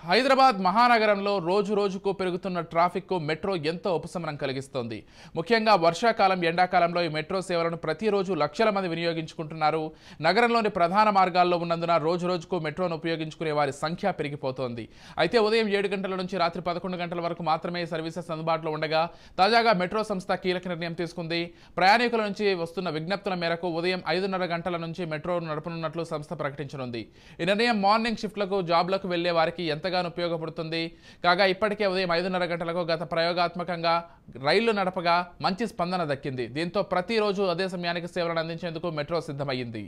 హైదరాబాద్ మహానగరంలో రోజు రోజుకు పెరుగుతున్న ట్రాఫిక్కు మెట్రో ఎంతో ఉపశమనం కలిగిస్తోంది. ముఖ్యంగా వర్షాకాలం, ఎండాకాలంలో ఈ మెట్రో సేవలను ప్రతిరోజు లక్షల మంది వినియోగించుకుంటున్నారు. నగరంలోని ప్రధాన మార్గాల్లో ఉన్నందున రోజు రోజుకు మెట్రోను ఉపయోగించుకునే వారి సంఖ్య పెరిగిపోతోంది. అయితే ఉదయం 7 గంటల నుంచి రాత్రి 11 గంటల వరకు మాత్రమే సర్వీసెస్ అందుబాటులో ఉండగా తాజాగా మెట్రో సంస్థ కీలక నిర్ణయం తీసుకుంది. ప్రయాణికుల నుంచి వస్తున్న విజ్ఞప్తుల మేరకు ఉదయం 5:30 గంటల నుంచి మెట్రోను నడపనున్నట్లు సంస్థ ప్రకటించనుంది. ఈ నిర్ణయం మార్నింగ్ షిఫ్ట్లకు, జాబ్లకు వెళ్లే వారికి ఎంతగానో ఉపయోగపడుతుంది. కాగా ఇప్పటికే ఉదయం 5:30 గంటలకు గత ప్రయోగాత్మకంగా రైళ్లు నడపగా మంచి స్పందన దక్కింది. దీంతో ప్రతిరోజు అదే సమయానికి సేవలను అందించేందుకు మెట్రో సిద్ధమైంది.